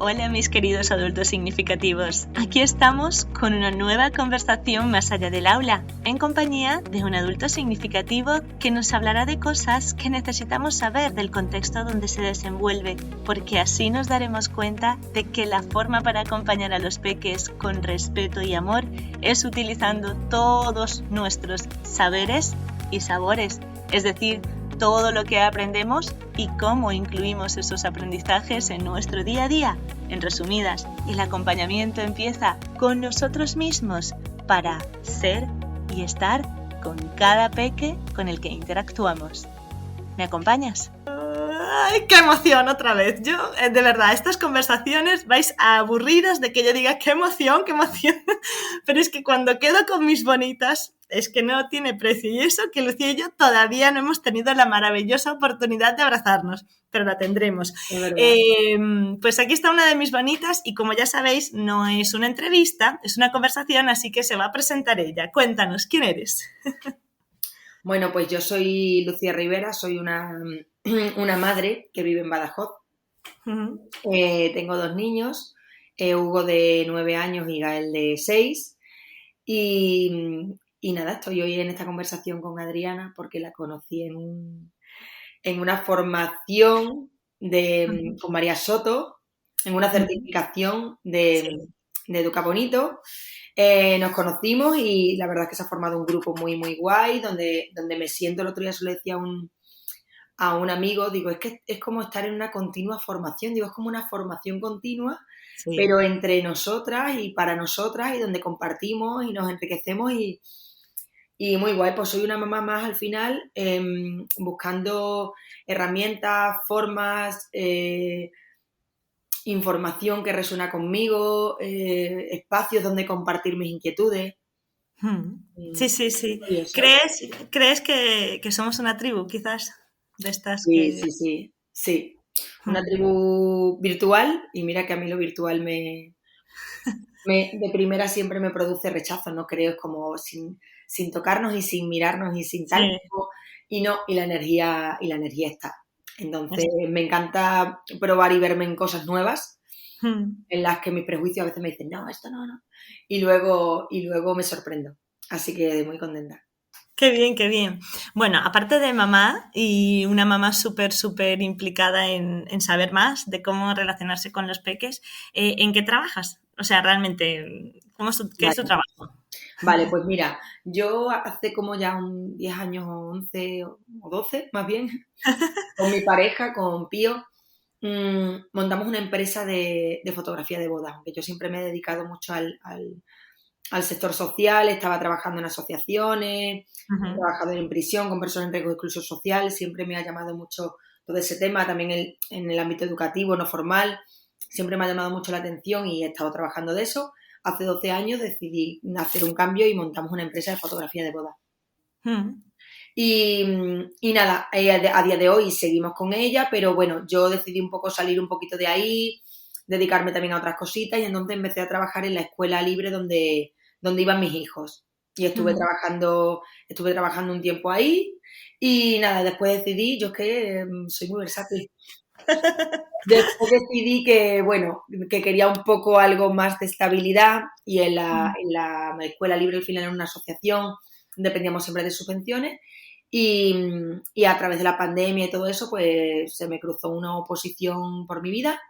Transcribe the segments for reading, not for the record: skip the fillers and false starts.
Hola mis queridos adultos significativos, aquí estamos con una nueva conversación más allá del aula, en compañía de un adulto significativo que nos hablará de cosas que necesitamos saber del contexto donde se desenvuelve, porque así nos daremos cuenta de que la forma para acompañar a los peques con respeto y amor es utilizando todos nuestros saberes y sabores, es decir, todo lo que aprendemos y cómo incluimos esos aprendizajes en nuestro día a día. En resumidas, el acompañamiento empieza con nosotros mismos para ser y estar con cada peque con el que interactuamos. ¿Me acompañas? ¡Ay, qué emoción otra vez! Yo, de verdad, estas conversaciones vais a aburriros de que yo diga qué emoción, pero es que cuando quedo con mis bonitas es que no tiene precio, y eso que Lucía y yo todavía no hemos tenido la maravillosa oportunidad de abrazarnos, pero la tendremos. Pues aquí está una de mis bonitas y como ya sabéis no es una entrevista, es una conversación, así que se va a presentar ella. Cuéntanos, ¿quién eres? Bueno, pues yo soy Lucía Rivera, soy una madre que vive en Badajoz. Uh-huh. Tengo 2 niños, Hugo de 9 años y Gael de 6. Y nada, estoy hoy en esta conversación con Adriana porque la conocí en una formación con María Soto, en una certificación de Educa Bonito. Nos conocimos y la verdad es que se ha formado un grupo muy, muy guay, donde me siento. El otro día se lo decía a un amigo, digo, es que es como estar en una continua formación, digo, es como una formación continua, sí, pero entre nosotras y para nosotras, y donde compartimos y nos enriquecemos y muy guay. Pues soy una mamá más al final, buscando herramientas, formas, información que resuena conmigo, espacios donde compartir mis inquietudes. Sí. ¿Crees que somos una tribu, quizás, de estas que...? Sí. Una tribu virtual, y mira que a mí lo virtual de primera siempre me produce rechazo, no creo, es como sin tocarnos y sin mirarnos y sin tal, y la energía está. Entonces me encanta probar y verme en cosas nuevas, en las que mis prejuicios a veces me dicen, no, esto no. Y luego me sorprendo. Así que muy contenta. Qué bien. Bueno, aparte de mamá y una mamá súper implicada en saber más de cómo relacionarse con los peques, ¿en qué trabajas? O sea, realmente, ¿qué es tu trabajo? Vale, pues mira, yo hace como ya 10 años o 11 o 12, más bien, con mi pareja, con Pío, montamos una empresa de fotografía de boda, aunque yo siempre me he dedicado mucho al sector social, estaba trabajando en asociaciones, he trabajado en prisión con personas en riesgo de exclusión social, siempre me ha llamado mucho todo ese tema, también en el ámbito educativo, no formal, siempre me ha llamado mucho la atención y he estado trabajando de eso. Hace 12 años decidí hacer un cambio y montamos una empresa de fotografía de boda. Y nada, a día de hoy seguimos con ella, pero bueno, yo decidí un poco salir un poquito de ahí, dedicarme también a otras cositas, y entonces empecé a trabajar en la escuela libre donde iban mis hijos. Y estuve trabajando un tiempo ahí y nada, después decidí, yo es que soy muy versátil. Después decidí que quería un poco algo más de estabilidad, y en la escuela libre al final era una asociación, dependíamos siempre de subvenciones, y a través de la pandemia y todo eso pues se me cruzó una oposición por mi vida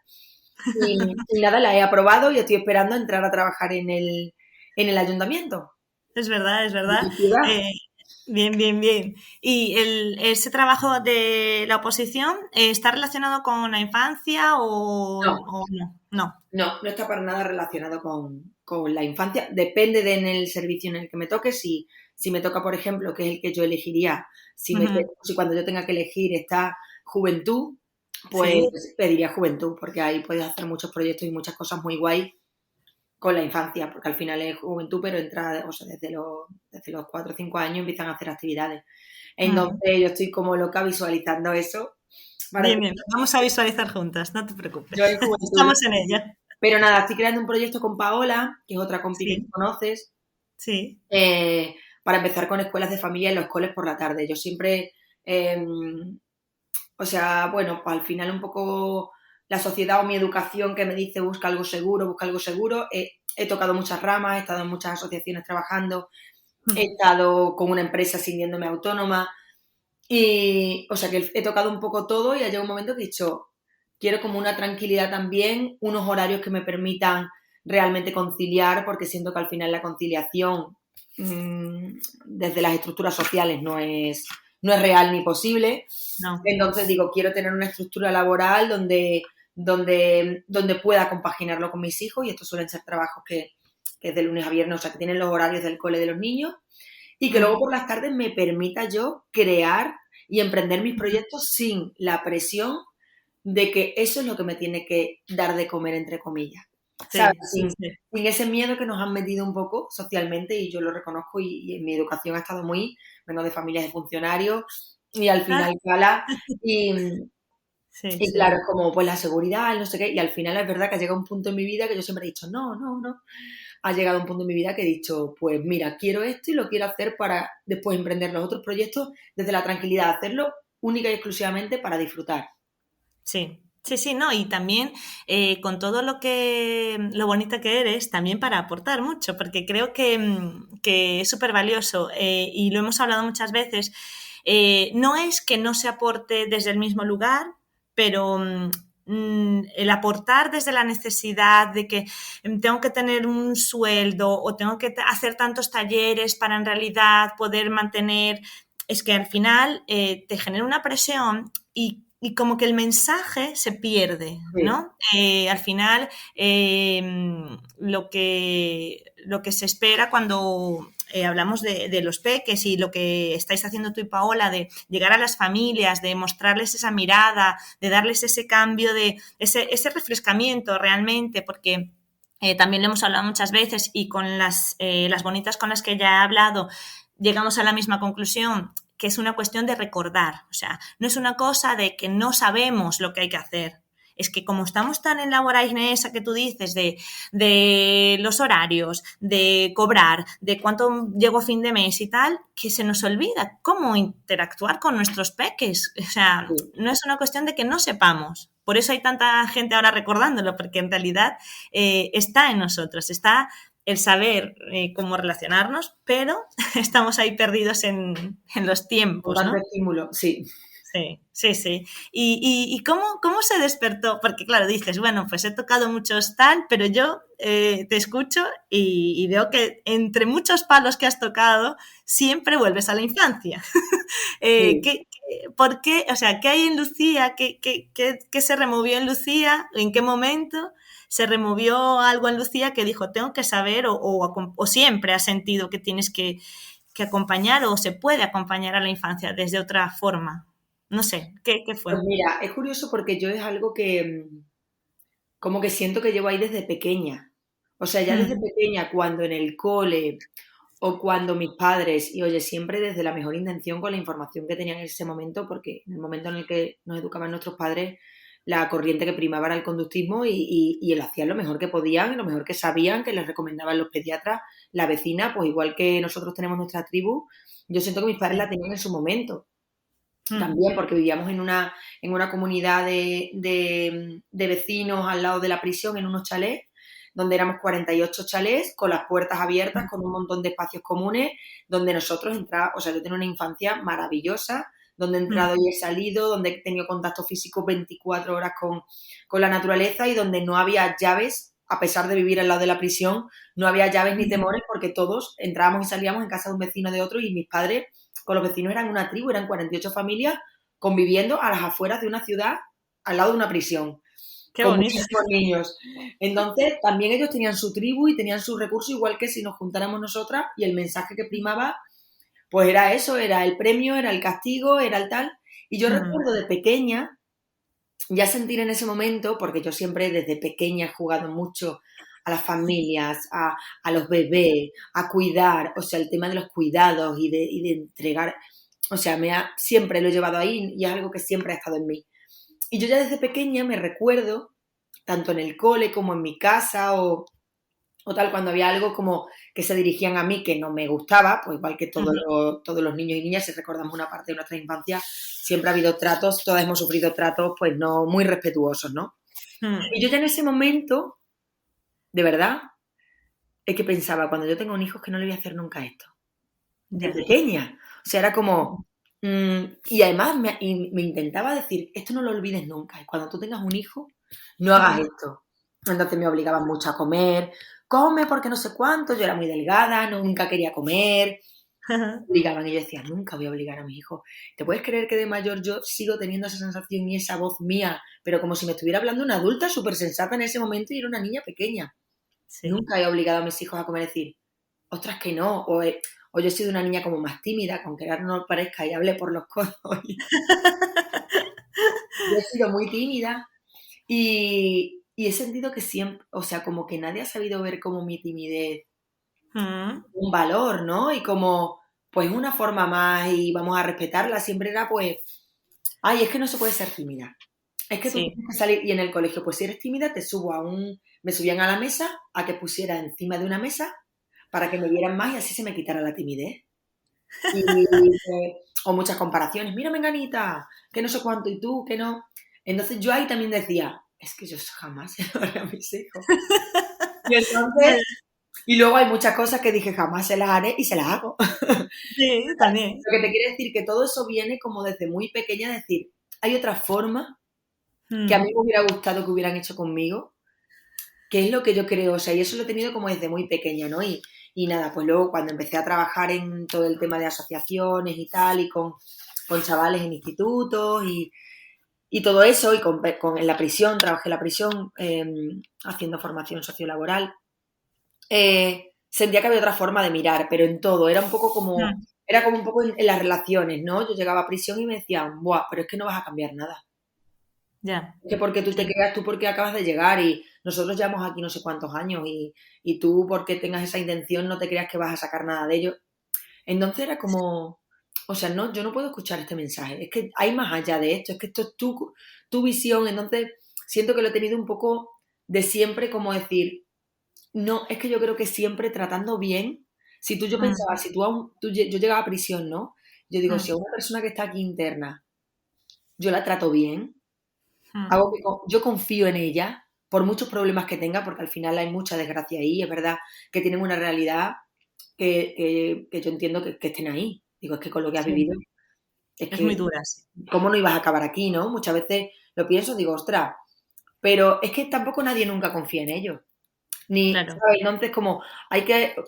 y nada, la he aprobado y estoy esperando entrar a trabajar en el ayuntamiento. Es verdad. Bien. ¿Y ese trabajo de la oposición está relacionado con la infancia o no? No está para nada relacionado con la infancia. Depende en el servicio en el que me toque. Si me toca, por ejemplo, que es el que yo elegiría, si cuando yo tenga que elegir está juventud, pues pediría juventud, porque ahí puedes hacer muchos proyectos y muchas cosas muy guay con la infancia, porque al final es juventud, pero entra, o sea, desde los 4 o 5 años empiezan a hacer actividades. Entonces yo estoy como loca visualizando eso. Bien, vamos a visualizar juntas, no te preocupes. Yo en juventud, estamos en ella. Pero nada, estoy creando un proyecto con Paola, que es otra compi que conoces, para empezar con escuelas de familia en los coles por la tarde. Yo siempre, pues al final un poco la sociedad o mi educación que me dice busca algo seguro. He tocado muchas ramas, he estado en muchas asociaciones trabajando, he estado con una empresa sintiéndome autónoma y, o sea, que he tocado un poco todo y ha llegado un momento que he dicho, quiero como una tranquilidad también, unos horarios que me permitan realmente conciliar, porque siento que al final la conciliación desde las estructuras sociales no es real ni posible. No. Entonces digo, quiero tener una estructura laboral donde pueda compaginarlo con mis hijos, y estos suelen ser trabajos que es de lunes a viernes, o sea, que tienen los horarios del cole de los niños, y que luego por las tardes me permita yo crear y emprender mis proyectos sin la presión de que eso es lo que me tiene que dar de comer, entre comillas. Sí, ¿Sabes? sí. Sin ese miedo que nos han metido un poco socialmente, y yo lo reconozco, y en mi educación ha estado vengo de familias de funcionarios, y al final cala, y claro, es como pues la seguridad, no sé qué, y al final es verdad que ha llegado un punto en mi vida que yo siempre he dicho, no, ha llegado un punto en mi vida que he dicho, pues mira, quiero esto y lo quiero hacer para después emprender los otros proyectos desde la tranquilidad, hacerlo única y exclusivamente para disfrutar. Sí. Sí, no, y también con todo lo bonita que eres, también para aportar mucho, porque creo que es súper valioso, y lo hemos hablado muchas veces. No es que no se aporte desde el mismo lugar, pero el aportar desde la necesidad de que tengo que tener un sueldo o tengo que hacer tantos talleres para en realidad poder mantener, es que al final te genera una presión y como que el mensaje se pierde, ¿no? Al final, lo que se espera cuando hablamos de los peques, y lo que estáis haciendo tú y Paola, de llegar a las familias, de mostrarles esa mirada, de darles ese cambio, de ese refrescamiento realmente, porque también lo hemos hablado muchas veces, y con las bonitas con las que ya he hablado, llegamos a la misma conclusión, que es una cuestión de recordar. O sea, no es una cosa de que no sabemos lo que hay que hacer. Es que como estamos tan en la vorágine esa que tú dices de los horarios, de cobrar, de cuánto llego a fin de mes y tal, que se nos olvida cómo interactuar con nuestros peques. O sea, no es una cuestión de que no sepamos. Por eso hay tanta gente ahora recordándolo, porque en realidad está en nosotros, está el saber cómo relacionarnos, pero estamos ahí perdidos en los tiempos, ¿no? Tanto estímulo, sí. Sí. ¿Y cómo se despertó? Porque claro, dices, bueno, pues he tocado muchos tal, pero yo te escucho y veo que entre muchos palos que has tocado, siempre vuelves a la infancia. Sí. ¿Por qué? O sea, ¿qué hay en Lucía? ¿Qué se removió en Lucía? ¿En qué momento se removió algo en Lucía que dijo, tengo que saber, o siempre has sentido que tienes que acompañar, o se puede acompañar a la infancia desde otra forma? No sé, ¿qué fue? Pues mira, es curioso porque yo es algo que como que siento que llevo ahí desde pequeña. O sea, ya desde pequeña, cuando en el cole o cuando mis padres, y oye, siempre desde la mejor intención con la información que tenían en ese momento, porque en el momento en el que nos educaban nuestros padres, la corriente que primaba era el conductismo, y hacían lo mejor que podían, lo mejor que sabían, que les recomendaban los pediatras, la vecina, pues igual que nosotros tenemos nuestra tribu, yo siento que mis padres la tenían en su momento. También porque vivíamos en una comunidad de vecinos al lado de la prisión, en unos chalés, donde éramos 48 chalés, con las puertas abiertas, con un montón de espacios comunes, donde nosotros entrábamos. O sea, yo tengo una infancia maravillosa, donde he entrado y he salido, donde he tenido contacto físico 24 horas con la naturaleza, y donde no había llaves, a pesar de vivir al lado de la prisión, no había llaves ni temores, porque todos entrábamos y salíamos en casa de un vecino de otro, y mis padres con los vecinos eran una tribu, eran 48 familias conviviendo a las afueras de una ciudad al lado de una prisión. Qué con bonito. muchísimos niños. Entonces, también ellos tenían su tribu y tenían sus recursos, igual que si nos juntáramos nosotras, y el mensaje que primaba, pues era eso, era el premio, era el castigo, era el tal. Y yo recuerdo de pequeña ya sentir en ese momento, porque yo siempre desde pequeña he jugado mucho a las familias, a los bebés, a cuidar, o sea, el tema de los cuidados y de entregar, o sea, siempre lo he llevado ahí, y es algo que siempre ha estado en mí. Y yo ya desde pequeña me recuerdo, tanto en el cole como en mi casa, o tal, cuando había algo como que se dirigían a mí que no me gustaba, pues igual que todos los niños y niñas, si recordamos una parte de nuestra infancia, siempre ha habido tratos, todas hemos sufrido tratos pues no muy respetuosos, ¿no? Mm. Y yo ya en ese momento, de verdad, es que pensaba, cuando yo tenga un hijo, es que no le voy a hacer nunca esto. De Ya. pequeña. O sea, era como... y además me intentaba decir, esto no lo olvides nunca. Y cuando tú tengas un hijo, no hagas esto. Entonces me obligaban mucho a comer. Come porque no sé cuánto. Yo era muy delgada, nunca quería comer. Me obligaban y yo decía, nunca voy a obligar a mis hijos. ¿Te puedes creer que de mayor yo sigo teniendo esa sensación y esa voz mía, pero como si me estuviera hablando una adulta súper sensata en ese momento y era una niña pequeña? Sí. Nunca he obligado a mis hijos a comer, decir, ostras que no, o yo he sido una niña como más tímida, con que ahora no parezca y hable por los codos. Yo he sido muy tímida y he sentido que siempre, o sea, como que nadie ha sabido ver como mi timidez un valor, ¿no? Y como, pues una forma más y vamos a respetarla. Siempre era pues, ay, es que no se puede ser tímida. Es que tú Sí. tienes que salir y en el colegio, pues si eres tímida, me subían a la mesa a que pusiera encima de una mesa para que me vieran más y así se me quitara la timidez. O muchas comparaciones, mira menganita, que no sé cuánto y tú, que no. Entonces yo ahí también decía, es que yo jamás se lo haré a mis hijos. Y entonces, y luego hay muchas cosas que dije jamás se las haré y se las hago. Sí, también. Lo que te quiere decir que todo eso viene como desde muy pequeña, decir, hay otra forma que a mí me hubiera gustado que hubieran hecho conmigo, que es lo que yo creo, o sea, y eso lo he tenido como desde muy pequeña, ¿no? Y nada, pues luego cuando empecé a trabajar en todo el tema de asociaciones y tal, y con chavales en institutos y todo eso, y en la prisión, trabajé en la prisión haciendo formación sociolaboral, sentía que había otra forma de mirar, pero en todo, era como un poco en las relaciones, ¿no? Yo llegaba a prisión y me decían, buah, pero es que no vas a cambiar nada. Ya. Que porque tú te creas, tú porque acabas de llegar y nosotros llevamos aquí no sé cuántos años y tú porque tengas esa intención no te creas que vas a sacar nada de ello. Entonces era como, o sea, no, yo no puedo escuchar este mensaje, es que hay más allá de esto, es que esto es tu visión, entonces siento que lo he tenido un poco de siempre como decir, no, es que yo creo que siempre tratando bien, si tú, yo pensaba, si yo llegaba a prisión, ¿no? Yo digo, si a una persona que está aquí interna, yo la trato bien, hago que yo confío en ella, por muchos problemas que tenga, porque al final hay mucha desgracia ahí, es verdad que tienen una realidad que yo entiendo que estén ahí. Digo, es que con lo que has Sí. vivido, es Es que, muy dura, sí. ¿cómo no ibas a acabar aquí, no? Muchas veces lo pienso, digo, ostras, pero es que tampoco nadie nunca confía en ellos. Ni, Claro. ¿sabes? Entonces, como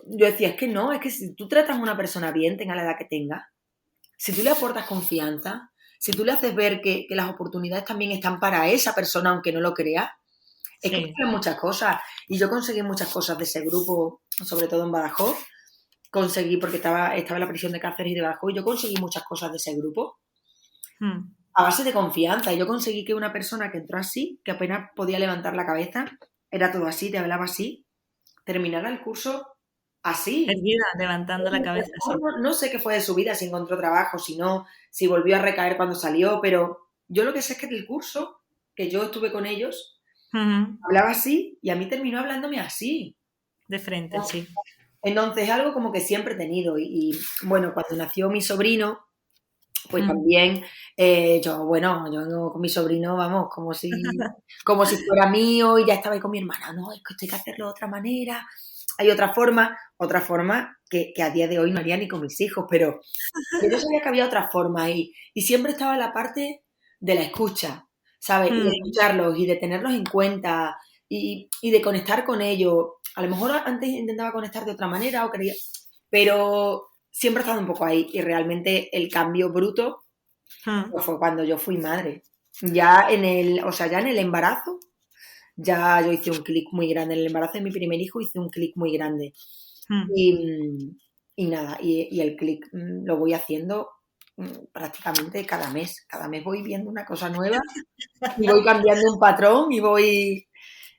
yo decía, es que no, es que si tú tratas a una persona bien, tenga la edad que tenga, si tú le aportas confianza, si tú le haces ver que las oportunidades también están para esa persona, aunque no lo crea, es que Sí. pasan muchas cosas. Y yo conseguí muchas cosas de ese grupo, sobre todo en Badajoz. Conseguí, porque estaba en la prisión de Cáceres y de Badajoz, y yo conseguí muchas cosas de ese grupo a base de confianza. Y yo conseguí que una persona que entró así, que apenas podía levantar la cabeza, era todo así, te hablaba así, terminara el curso así. Erguida, levantando la cabeza, sí. No sé qué fue de su vida, si encontró trabajo, si volvió a recaer cuando salió, pero yo lo que sé es que del curso, que yo estuve con ellos, hablaba así y a mí terminó hablándome así. De frente, sí. Entonces, algo como que siempre he tenido. Bueno, cuando nació mi sobrino, pues también yo con mi sobrino, vamos, como si fuera mío y ya estaba ahí con mi hermana. No, es que esto hay que hacerlo de otra manera. Hay otra forma que a día de hoy no haría ni con mis hijos, pero yo sabía que había otra forma y siempre estaba la parte de la escucha, ¿sabes? Y de escucharlos y de tenerlos en cuenta y de conectar con ellos. A lo mejor antes intentaba conectar de otra manera pero siempre he estado un poco ahí y realmente el cambio bruto pues fue cuando yo fui madre. Ya en el embarazo, ya yo hice un clic muy grande. En el embarazo de mi primer hijo hice un clic muy grande. Y nada, y el clic lo voy haciendo prácticamente cada mes. Cada mes voy viendo una cosa nueva y voy cambiando un patrón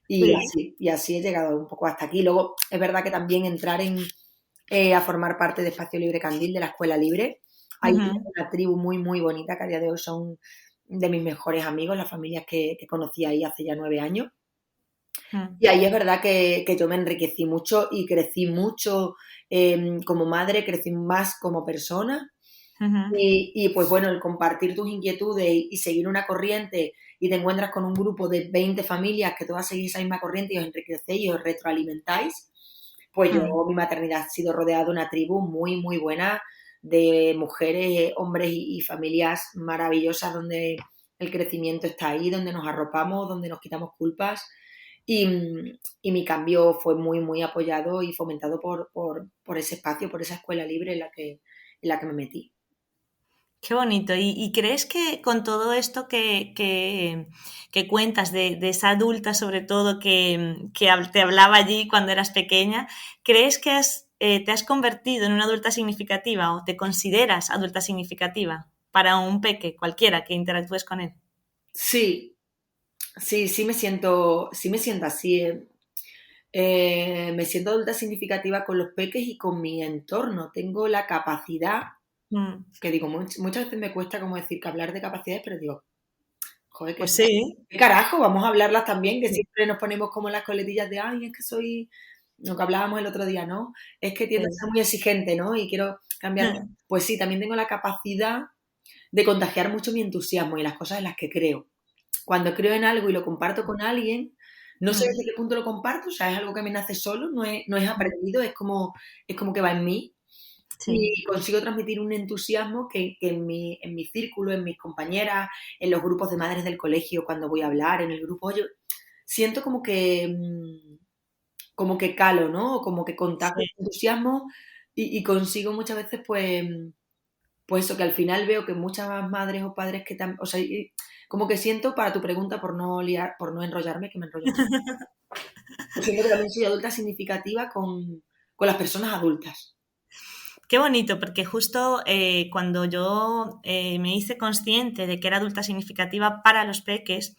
y así he llegado un poco hasta aquí. Luego, es verdad que también entrar a formar parte de Espacio Libre Candil, de la Escuela Libre, hay una tribu muy, muy bonita que a día de hoy son de mis mejores amigos, las familias que conocí ahí hace ya 9 años. Y ahí es verdad que yo me enriquecí mucho y crecí mucho como madre, crecí más como persona Ujú. Y pues bueno, el compartir tus inquietudes y seguir una corriente y te encuentras con un grupo de 20 familias que todas seguís esa misma corriente y os enriquecéis y os retroalimentáis, pues yo, Mm. mi maternidad ha sido rodeada de una tribu muy, muy buena de mujeres, hombres y familias maravillosas donde el crecimiento está ahí, donde nos arropamos, donde nos quitamos culpas y, y mi cambio fue muy, muy apoyado y fomentado por ese espacio, por esa escuela libre en la que me metí. Qué bonito. ¿Y crees que con todo esto que cuentas de esa adulta, sobre todo, te hablaba allí cuando eras pequeña, crees que te has convertido en una adulta significativa o te consideras adulta significativa para un peque, cualquiera que interactúes con él? Sí, sí, sí me siento así. Me siento adulta significativa con los peques y con mi entorno. Tengo la capacidad, Mm. que digo, muchas veces me cuesta como decir que hablar de capacidades, pero digo, joder, Pues sí. ¿qué carajo? Vamos a hablarlas también, que siempre nos ponemos como las coletillas de, ay, es que soy, lo que hablábamos el otro día, ¿no? Es que tiendo a Sí. ser muy exigente, ¿no? Y quiero cambiar. Pues sí, también tengo la capacidad de contagiar mucho mi entusiasmo y las cosas en las que creo. Cuando creo en algo y lo comparto con alguien, no sé Mm. desde qué punto lo comparto, o sea, es algo que me nace solo, no es aprendido, es como que va en mí Sí. y consigo transmitir un entusiasmo que en mi círculo, en mis compañeras, en los grupos de madres del colegio, cuando voy a hablar, en el grupo, yo siento como que calo, ¿no? O como que contagio Sí. ese entusiasmo y consigo muchas veces, pues eso, que al final veo que muchas madres o padres que también, o sea, como que siento, para tu pregunta, por no liar, por no enrollarme, que me enrollo mucho, siento que también soy adulta significativa con las personas adultas. Qué bonito, porque justo cuando yo me hice consciente de que era adulta significativa para los peques,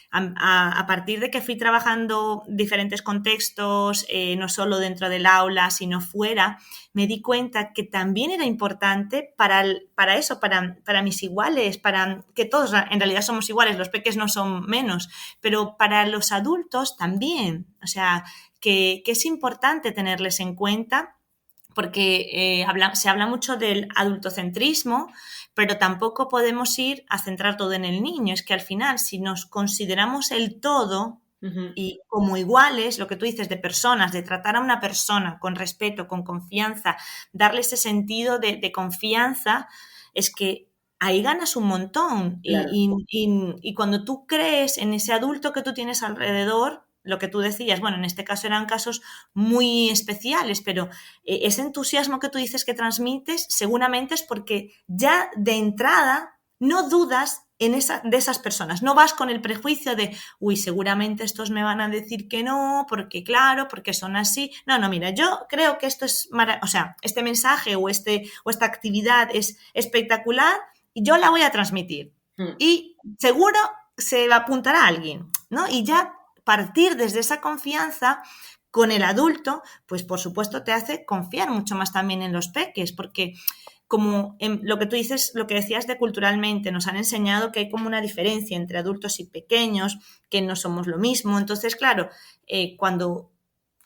a partir de que fui trabajando diferentes contextos, no solo dentro del aula, sino fuera, me di cuenta que también era importante para eso, para mis iguales, para que todos en realidad somos iguales, los peques no son menos, pero para los adultos también. O sea, que es importante tenerles en cuenta porque se habla mucho del adultocentrismo, pero tampoco podemos ir a centrar todo en el niño. Es que al final, si nos consideramos el todo Ujú, y como iguales, lo que tú dices de personas, de tratar a una persona con respeto, con confianza, darle ese sentido de confianza, es que ahí ganas un montón. claro, Y cuando tú crees en ese adulto que tú tienes alrededor, lo que tú decías, bueno, en este caso eran casos muy especiales, pero ese entusiasmo que tú dices que transmites seguramente es porque ya de entrada no dudas de esas personas, no vas con el prejuicio de, uy, seguramente estos me van a decir que no, porque claro, porque son así. No, no, mira, yo creo que esto es, o sea, este mensaje o esta actividad es espectacular y yo la voy a transmitir. mm, Y seguro se apuntará a alguien, ¿no? Y ya partir desde esa confianza con el adulto, pues por supuesto te hace confiar mucho más también en los peques, porque como en lo que tú dices, lo que decías de culturalmente, nos han enseñado que hay como una diferencia entre adultos y pequeños, que no somos lo mismo. Entonces, claro, cuando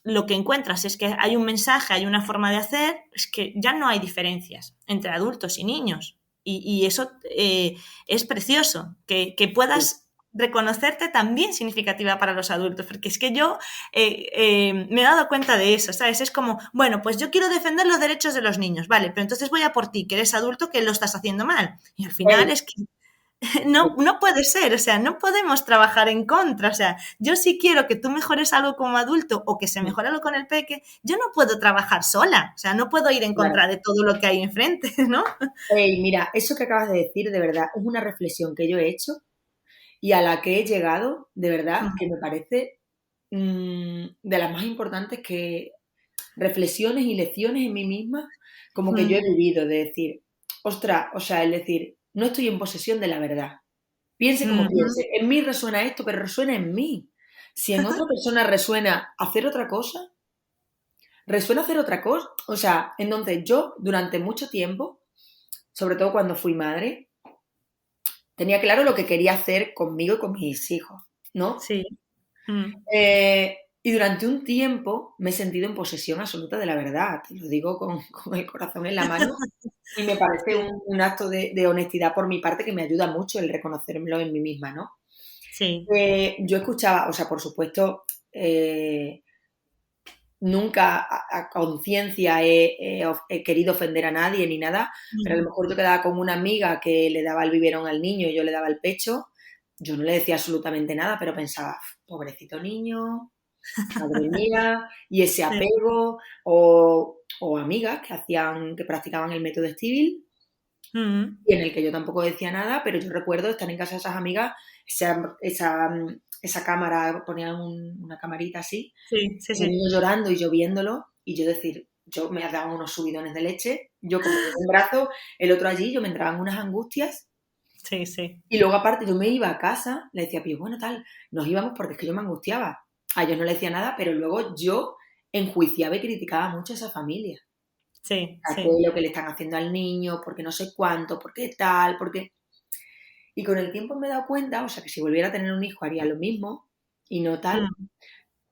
lo que encuentras es que hay un mensaje, hay una forma de hacer, es que ya no hay diferencias entre adultos y niños. Y eso es precioso, que sí, puedas reconocerte también significativa para los adultos, porque es que yo me he dado cuenta de eso, ¿sabes? Es como, bueno, pues yo quiero defender los derechos de los niños, vale, pero entonces voy a por ti, que eres adulto, que lo estás haciendo mal. Y al final ey, es que no, no puede ser, o sea, no podemos trabajar en contra, o sea, yo sí quiero que tú mejores algo como adulto o que se mejore algo con el peque, yo no puedo trabajar sola, o sea, no puedo ir en claro. contra de todo lo que hay enfrente, ¿no? Ey, mira, eso que acabas de decir, de verdad, es una reflexión que yo he hecho y a la que he llegado, de verdad, que me parece de las más importantes que reflexiones y lecciones en mí misma, como que yo he vivido, de decir, ostras, o sea, es decir, no estoy en posesión de la verdad. Piense como piense, en mí resuena esto, pero resuena en mí. Si en otra persona resuena hacer otra cosa, resuena hacer otra cosa. O sea, entonces yo durante mucho tiempo, sobre todo cuando fui madre, tenía claro lo que quería hacer conmigo y con mis hijos, ¿no? Sí. Mm. Y durante un tiempo me he sentido en posesión absoluta de la verdad, te lo digo con el corazón en la mano, y me parece Sí, un acto de honestidad por mi parte que me ayuda mucho el reconocerlo en mí misma, ¿no? sí. Yo escuchaba, o sea, por supuesto, nunca a conciencia he querido ofender a nadie ni nada, pero a lo Mm. mejor yo quedaba con una amiga que le daba el biberón al niño y yo le daba el pecho, yo no le decía absolutamente nada, pero pensaba, pobrecito niño, madre mía, y ese Sí. apego, o amigas que practicaban el método Stevie, Mm. y en el que yo tampoco decía nada, pero yo recuerdo estar en casa de esas amigas, esa cámara, ponían una camarita así, Sí, sí, el sí. niño llorando y yo viéndolo, y yo decir, yo me daban unos subidones de leche, yo como un brazo, el otro allí, yo me entraban unas angustias, Sí, sí. y luego aparte yo me iba a casa, le decía, pero bueno, tal, nos íbamos porque es que yo me angustiaba. A ellos no le decía nada, pero luego yo enjuiciaba y criticaba mucho a esa familia. Sí, A qué sí. lo que le están haciendo al niño, porque no sé cuánto, porque tal, porque... Y con el tiempo me he dado cuenta, o sea, que si volviera a tener un hijo haría lo mismo, y no tal, Mm.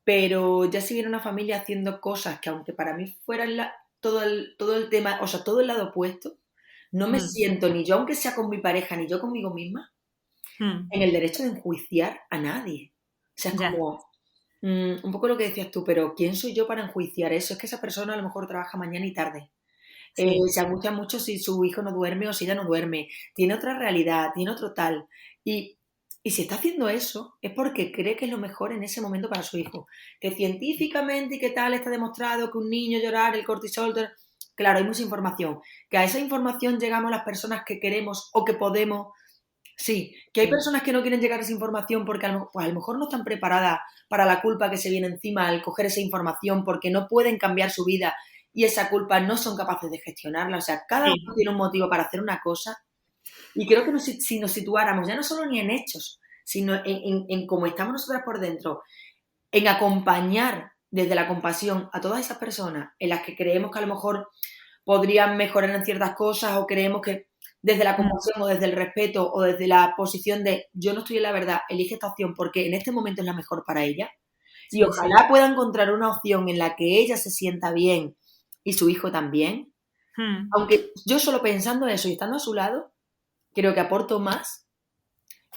pero ya si viene una familia haciendo cosas que aunque para mí fueran todo el tema, o sea, todo el lado opuesto, no me Mm. siento ni yo, aunque sea con mi pareja, ni yo conmigo misma, Mm. en el derecho de enjuiciar a nadie. O sea, es Ya. como un poco lo que decías tú, pero ¿quién soy yo para enjuiciar eso? Es que esa persona a lo mejor trabaja mañana y tarde. Sí. Se angustia mucho si su hijo no duerme o si ella no duerme. Tiene otra realidad, tiene otro tal. Y, y si está haciendo eso, es porque cree que es lo mejor en ese momento para su hijo. Que científicamente y que tal está demostrado que un niño llorar, el cortisol... Claro, hay mucha información. Que a esa información llegamos las personas que queremos o que podemos. Sí, que hay Sí. personas que no quieren llegar a esa información porque pues a lo mejor no están preparadas para la culpa que se viene encima al coger esa información porque no pueden cambiar su vida y esa culpa no son capaces de gestionarla. O sea, cada Sí. uno tiene un motivo para hacer una cosa y creo que si nos situáramos ya no solo ni en hechos, sino en cómo estamos nosotras por dentro, en acompañar desde la compasión a todas esas personas en las que creemos que a lo mejor podrían mejorar en ciertas cosas o creemos que desde la Mm. compasión o desde el respeto o desde la posición de yo no estoy en la verdad, elige esta opción porque en este momento es la mejor para ella y Sí, sí. ojalá pueda encontrar una opción en la que ella se sienta bien y su hijo también, Mm. aunque yo solo pensando eso y estando a su lado, creo que aporto más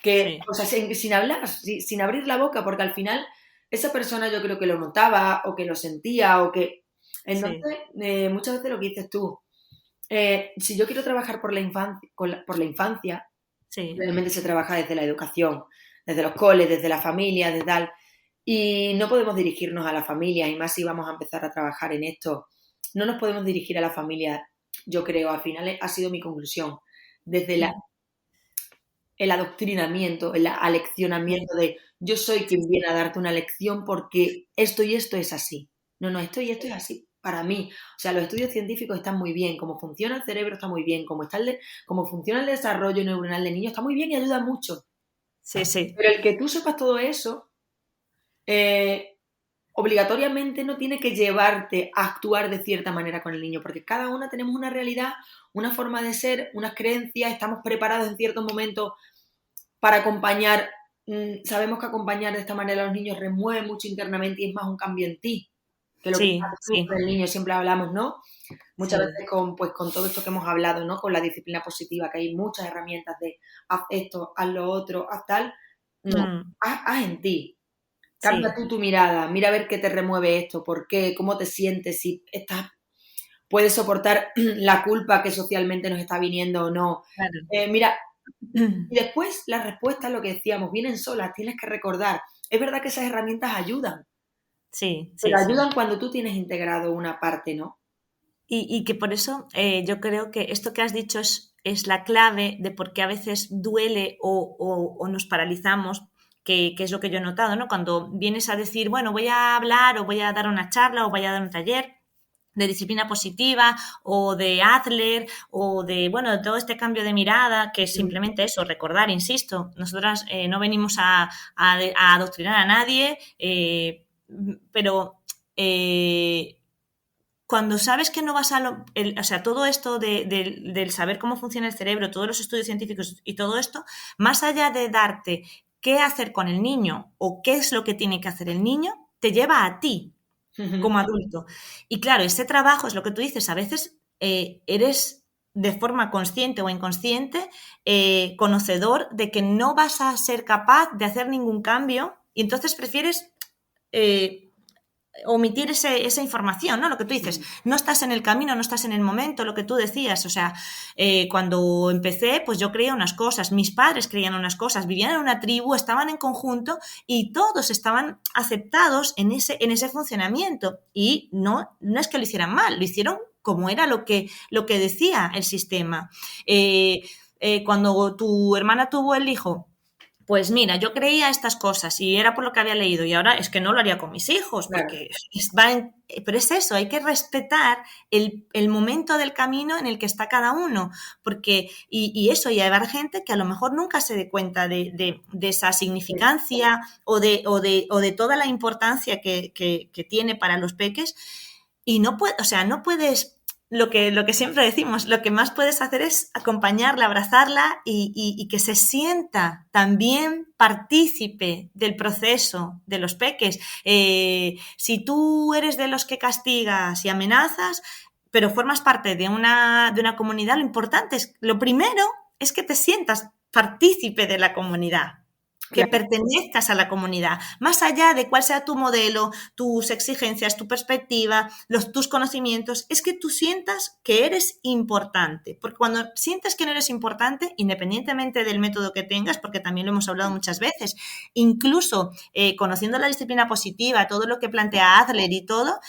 que, Sí. o sea, sin hablar, sin abrir la boca, porque al final esa persona yo creo que lo notaba o que lo sentía o que... Sí. Entonces, muchas veces lo que dices tú, si yo quiero trabajar por la infancia, por la infancia, Sí. realmente se trabaja desde la educación, desde los coles, desde la familia, desde tal. Y no podemos dirigirnos a la familia, y más si vamos a empezar a trabajar en esto. No nos podemos dirigir a la familia, yo creo, al final ha sido mi conclusión, desde Mm. el adoctrinamiento, el Sí. aleccionamiento de yo soy Sí, quien viene a darte una lección porque esto y esto es así. No, no, esto y esto es así para mí. O sea, los estudios científicos están muy bien, cómo funciona el cerebro está muy bien, cómo funciona el desarrollo neuronal de niños está muy bien y ayuda mucho. sí, sí. Pero el que tú sepas todo eso, eh, obligatoriamente no tiene que llevarte a actuar de cierta manera con el niño, porque cada una tenemos una realidad, una forma de ser, unas creencias, estamos preparados en ciertos momentos para acompañar. Sabemos que acompañar de esta manera a los niños remueve mucho internamente y es más un cambio en ti que lo que Sí, haces tú sí. con el niño. Siempre hablamos, ¿no? Muchas Sí. veces con todo esto que hemos hablado, ¿no? Con la disciplina positiva, que hay muchas herramientas de haz esto, haz lo otro, haz tal. No, Mm. haz en ti. Cambia Sí. tú tu mirada, mira a ver qué te remueve esto, por qué, cómo te sientes, si estás, puedes soportar la culpa que socialmente nos está viniendo o no. Claro. Mira, y después las respuestas, lo que decíamos, vienen solas, tienes que recordar. Es verdad que esas herramientas ayudan, Sí, pero sí, sí. ayudan cuando tú tienes integrado una parte, ¿no? Y que por eso yo creo que esto que has dicho es la clave de por qué a veces duele o nos paralizamos, que es lo que yo he notado, ¿no? Cuando vienes a decir, bueno, voy a hablar o voy a dar una charla o voy a dar un taller de disciplina positiva o de Adler o de, bueno, de todo este cambio de mirada, que es simplemente eso, recordar, insisto, nosotras no venimos a adoctrinar a nadie, pero cuando sabes que no vas o sea, todo esto del saber cómo funciona el cerebro, todos los estudios científicos y todo esto, más allá de darte qué hacer con el niño o qué es lo que tiene que hacer el niño, te lleva a ti como adulto. Y claro, ese trabajo es lo que tú dices, a veces eres de forma consciente o inconsciente conocedor de que no vas a ser capaz de hacer ningún cambio y entonces prefieres omitir esa información, ¿no? Lo que tú dices, no estás en el camino, no estás en el momento, lo que tú decías, o sea, cuando empecé, pues yo creía unas cosas, mis padres creían unas cosas, vivían en una tribu, estaban en conjunto y todos estaban aceptados en ese funcionamiento y no es que lo hicieran mal, lo hicieron como era lo que decía el sistema. Cuando tu hermana tuvo el hijo, pues mira, yo creía estas cosas y era por lo que había leído y ahora es que no lo haría con mis hijos, porque pero es eso, hay que respetar el momento del camino en el que está cada uno, porque y eso, y habrá gente que a lo mejor nunca se dé cuenta de esa significancia o de toda la importancia que tiene para los peques y no puedes... Lo que siempre decimos, lo que más puedes hacer es acompañarla, abrazarla y que se sienta también partícipe del proceso de los peques. Si tú eres de los que castigas y amenazas, pero formas parte de una comunidad, lo primero es que te sientas partícipe de la comunidad. Que pertenezcas a la comunidad, más allá de cuál sea tu modelo, tus exigencias, tu perspectiva, tus conocimientos, es que tú sientas que eres importante, porque cuando sientes que no eres importante, independientemente del método que tengas, porque también lo hemos hablado muchas veces, incluso conociendo la disciplina positiva, todo lo que plantea Adler y todo,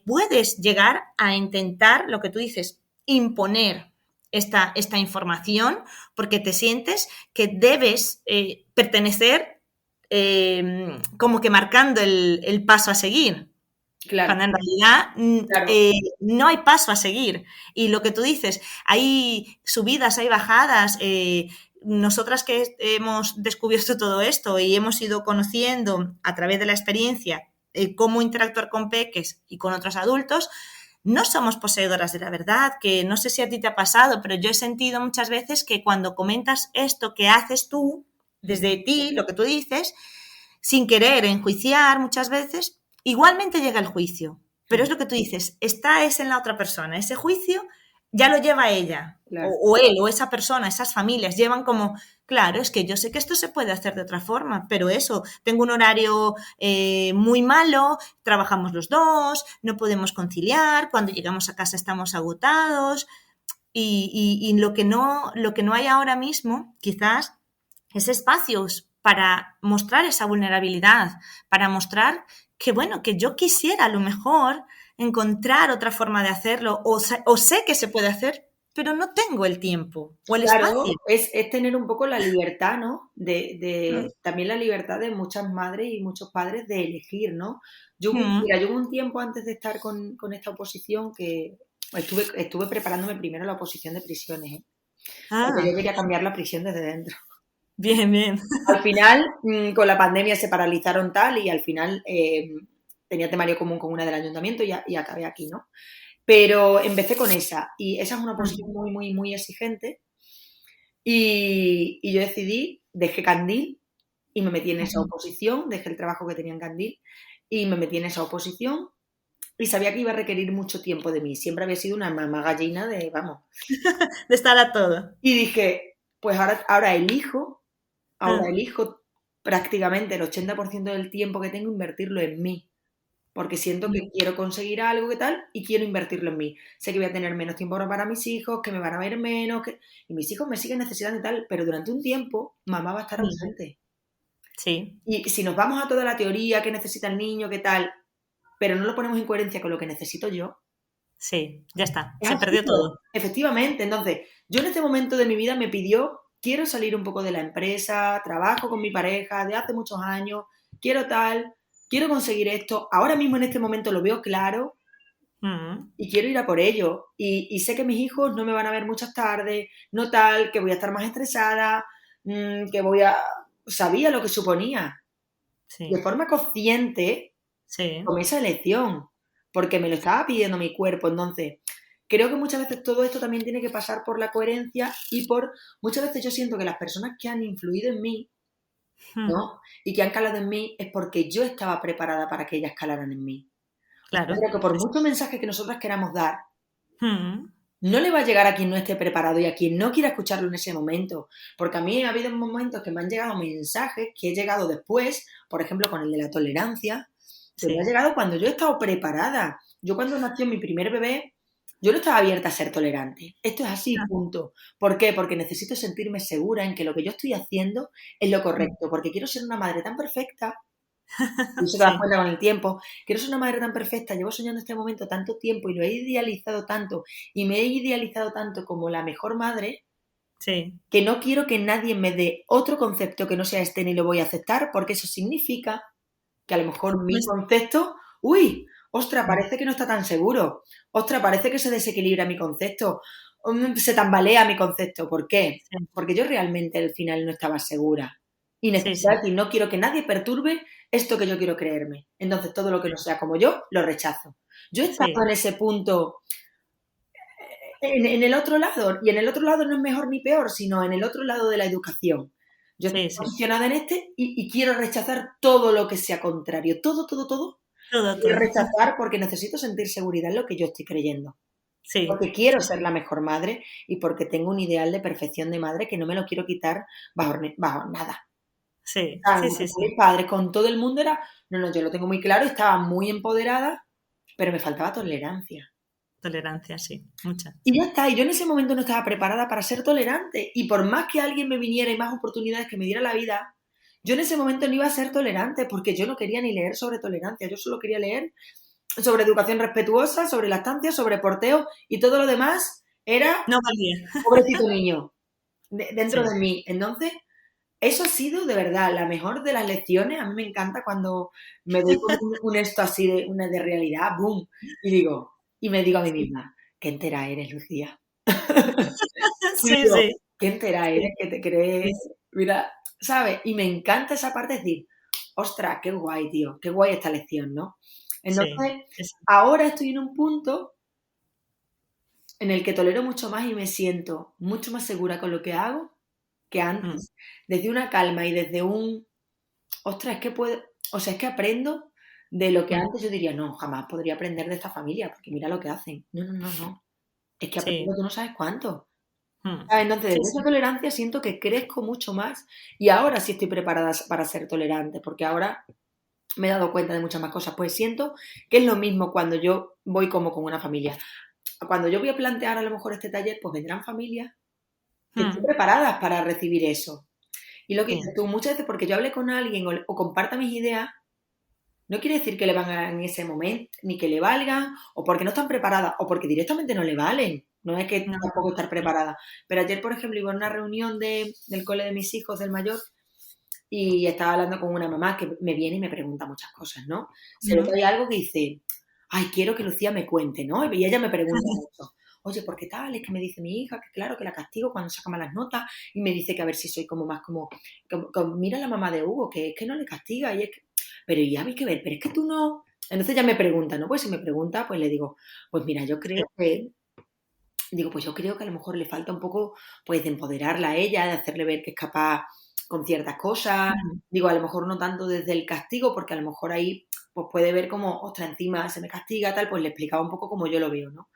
puedes llegar a intentar, lo que tú dices, imponer esta información porque te sientes que debes pertenecer como que marcando el paso a seguir. Claro. Cuando en realidad claro. No hay paso a seguir. Y lo que tú dices, hay subidas, hay bajadas. Nosotras que hemos descubierto todo esto y hemos ido conociendo a través de la experiencia cómo interactuar con peques y con otros adultos, no somos poseedoras de la verdad, que no sé si a ti te ha pasado, pero yo he sentido muchas veces que cuando comentas esto que haces tú, desde ti, lo que tú dices, sin querer enjuiciar muchas veces, igualmente llega el juicio. Pero es lo que tú dices, es en la otra persona. Ese juicio ya lo lleva ella, claro. o él, o esa persona, esas familias, llevan como, claro, es que yo sé que esto se puede hacer de otra forma, pero eso, tengo un horario muy malo, trabajamos los dos, no podemos conciliar, cuando llegamos a casa estamos agotados y lo que no hay ahora mismo, quizás, es espacios para mostrar esa vulnerabilidad, para mostrar que, bueno, que yo quisiera a lo mejor encontrar otra forma de hacerlo o sé que se puede hacer, pero no tengo el tiempo o el espacio. Es tener un poco la libertad, ¿no? También la libertad de muchas madres y muchos padres de elegir, ¿no? Mira, yo hubo un tiempo antes de estar con esta oposición que estuve preparándome primero la oposición de prisiones, ¿eh? Porque yo quería cambiar la prisión desde dentro. Bien, bien. Al final, con la pandemia se paralizaron tal y al final tenía temario común con una del ayuntamiento y acabé aquí, ¿no? Pero empecé con esa y esa es una oposición muy, muy, muy exigente y yo decidí, dejé Candil y me metí en esa oposición, dejé el trabajo que tenía en Candil y me metí en esa oposición y sabía que iba a requerir mucho tiempo de mí. Siempre había sido una mamá gallina de, vamos. De estar a todo. Y dije, pues ahora elijo prácticamente el 80% del tiempo que tengo invertirlo en mí. Porque siento que quiero conseguir algo que tal y quiero invertirlo en mí. Sé que voy a tener menos tiempo para mis hijos, que me van a ver menos, y mis hijos me siguen necesitando y tal, pero durante un tiempo mamá va a estar ausente. Sí. Y si nos vamos a toda la teoría que necesita el niño, qué tal, pero no lo ponemos en coherencia con lo que necesito yo. Sí, ya está, se perdió todo. Efectivamente, entonces, yo en este momento de mi vida me pidió, quiero salir un poco de la empresa, trabajo con mi pareja de hace muchos años, quiero tal... Quiero conseguir esto, ahora mismo en este momento lo veo claro y quiero ir a por ello. Y sé que mis hijos no me van a ver muchas tardes, no tal, que voy a estar más estresada, que sabía lo que suponía. Sí. De forma consciente, tomé esa elección, porque me lo estaba pidiendo mi cuerpo. Entonces, creo que muchas veces todo esto también tiene que pasar por la coherencia y muchas veces yo siento que las personas que han influido en mí ¿no? Y que han calado en mí es porque yo estaba preparada para que ellas calaran en mí. Claro. Creo que por Sí, mucho mensaje que nosotras queramos dar, mm, no le va a llegar a quien no esté preparado y a quien no quiera escucharlo en ese momento. Porque a mí ha habido momentos que me han llegado mensajes que he llegado después, por ejemplo, con el de la tolerancia, que me ha sí. llegado cuando yo he estado preparada. Yo cuando nació mi primer bebé, yo no estaba abierta a ser tolerante. Esto es así, Ah, punto. ¿Por qué? Porque necesito sentirme segura en que lo que yo estoy haciendo es lo mm, correcto. Porque quiero ser una madre tan perfecta, y eso te das sí, cuenta con el tiempo. Quiero ser una madre tan perfecta, llevo soñando este momento tanto tiempo y lo he idealizado tanto y me he idealizado tanto como la mejor madre sí. que no quiero que nadie me dé otro concepto que no sea este ni lo voy a aceptar porque eso significa que a lo mejor mi Pues, concepto, uy, ostra, mm, parece que no está tan seguro, ostra, parece que se desequilibra mi concepto, se tambalea mi concepto. ¿Por qué? sí, Porque yo realmente al final no estaba segura y sí, sí, necesito y no quiero que nadie perturbe esto que yo quiero creerme. Entonces todo lo que no sea como yo, lo rechazo. Yo he estado sí, en ese punto en el otro lado, y en el otro lado no es mejor ni peor, sino en el otro lado de la educación. Yo estoy sí, sí. posicionada en este y quiero rechazar todo lo que sea contrario, todo, todo, todo. Todo, Quiero todo. rechazar porque necesito sentir seguridad en lo que yo estoy creyendo. Sí, Porque quiero sí, ser sí. la mejor madre y porque tengo un ideal de perfección de madre que no me lo quiero quitar bajo nada. Sí, Ah, sí, con sí, mis sí. padres, con todo el mundo era, no, no, yo lo tengo muy claro, estaba muy empoderada, pero me faltaba tolerancia. Tolerancia, sí. Mucha, Y ya sí. está, y yo en ese momento no estaba preparada para ser tolerante. Y por más que alguien me viniera y más oportunidades que me diera la vida, yo en ese momento no iba a ser tolerante porque yo no quería ni leer sobre tolerancia, yo solo quería leer sobre educación respetuosa, sobre lactancia, sobre porteo y todo lo demás era No valía. pobrecito niño dentro Sí, de mí. Entonces, eso ha sido de verdad la mejor de las lecciones. A mí me encanta cuando me doy con un esto así de una de realidad, boom, y digo, y me digo a mí sí. misma, qué entera eres, Lucía. Y Sí, digo, sí, qué entera sí, eres, que te crees, sí, sí, mira, ¿sabes? Y me encanta esa parte de decir, ostras, qué guay, tío, qué guay esta lección, ¿no? sí, Entonces, sí, sí. ahora estoy en un punto en el que tolero mucho más y me siento mucho más segura con lo que hago que Mm, antes. Desde una calma y desde un, ostras, es que puedo, o sea, es que aprendo de lo que mm, antes yo diría, no, jamás podría aprender de esta familia, porque mira lo que hacen. No, no, no, no. Es que aprendo sí, tú no sabes cuánto. mm, Ah, entonces, sí, desde esa sí. tolerancia siento que crezco mucho más y ahora sí estoy preparada para ser tolerante, porque ahora me he dado cuenta de muchas más cosas. Pues siento que es lo mismo cuando yo voy como con una familia. Cuando yo voy a plantear a lo mejor este taller, pues vendrán familias que estén Mm, preparadas para recibir eso. Y lo que dices sí, tú, muchas veces porque yo hable con alguien o comparta mis ideas, no quiere decir que le van en ese momento, ni que le valgan, o porque no están preparadas, o porque directamente no le valen. No es que no, tampoco estar no, preparada. Pero ayer, por ejemplo, iba a una reunión del cole de mis hijos, del mayor, y estaba hablando con una mamá que me viene y me pregunta muchas cosas, ¿no? Se ve no, que hay algo que dice, ay, quiero que Lucía me cuente, ¿no? Y ella me pregunta mucho, oye, ¿por qué tal? Es que me dice mi hija que claro, que la castigo cuando saca malas notas y me dice que a ver si soy como más mira la mamá de Hugo, que es que no le castiga y es que, pero ya hay que ver, pero es que tú no... Entonces ya me pregunta, ¿no? Pues si me pregunta, pues le digo, pues mira, yo sí, creo que digo, pues yo creo que a lo mejor le falta un poco, pues, de empoderarla a ella, de hacerle ver que es capaz con ciertas cosas. mm, Digo, a lo mejor no tanto desde el castigo, porque a lo mejor ahí, pues, puede ver como, ostras, encima se me castiga, tal, pues le explicaba un poco como yo lo veo, ¿no?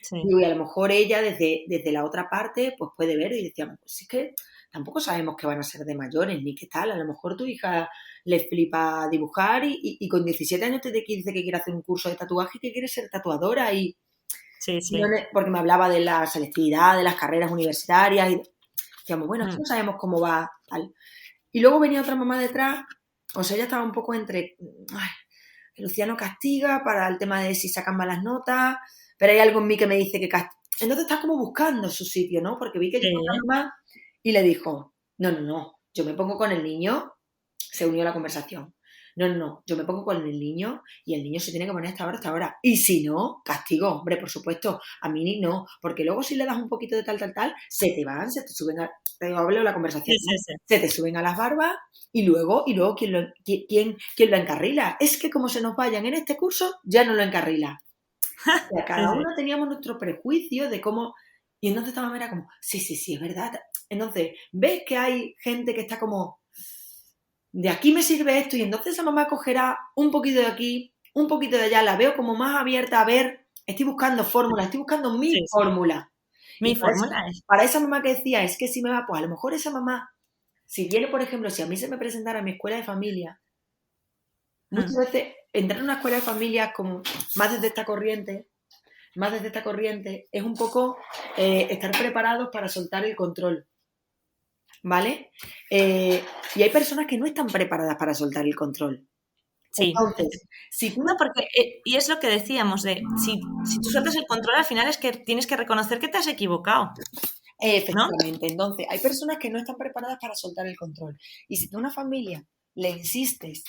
sí, Digo, y a lo mejor ella desde la otra parte, pues puede ver y decíamos, pues es que tampoco sabemos qué van a ser de mayores, ni qué tal. A lo mejor tu hija le flipa dibujar y con 17 años te dice que quiere hacer un curso de tatuaje y que quiere ser tatuadora y sí, no sí. porque me hablaba de la selectividad, de las carreras universitarias y decíamos, bueno, es que Mm, no sabemos cómo va, tal. Y luego venía otra mamá detrás, o sea, ella estaba un poco entre, ay, que Luciano castiga para el tema de si sacan malas notas, pero hay algo en mí que me dice que castiga. Entonces está como buscando su sitio, ¿no? Porque vi que llegó otra sí. mamá y le dijo, no, no, no, yo me pongo con el niño, se unió a la conversación. No, no, no, yo me pongo con el niño y el niño se tiene que poner hasta ahora, hasta ahora. Y si no, castigo, hombre, por supuesto. A mí ni no, porque luego si le das un poquito de tal, tal, tal, se te van, se te suben a... Te hablo de la Sí, conversación, ¿no? sí, sí. Se te suben a las barbas y luego ¿quién lo encarrila? Es que como se nos vayan en este curso, ya no lo encarrila. O sea, Sí, cada sí. uno teníamos nuestro prejuicio de cómo... Y entonces esta mamá era como, sí, sí, sí, es verdad. Entonces, ves que hay gente que está como de aquí me sirve esto, y entonces esa mamá cogerá un poquito de aquí, un poquito de allá, la veo como más abierta a ver, estoy buscando fórmulas, estoy buscando mi Sí, sí. fórmula. Y Mi fórmula es. para esa mamá que decía, es que si me va, pues a lo mejor esa mamá, si viene, por ejemplo, si a mí se me presentara mi escuela de familia, muchas veces entrar en una escuela de familia como más desde esta corriente, es un poco estar preparados para soltar el control, ¿vale? Y hay personas que no están preparadas para soltar el control. Sí. Entonces, si tú No, porque, y es lo que decíamos, si tú sueltas el control, al final es que tienes que reconocer que te has equivocado, ¿no? efectivamente, entonces hay personas que no están preparadas para soltar el control. Y si tú a una familia le insistes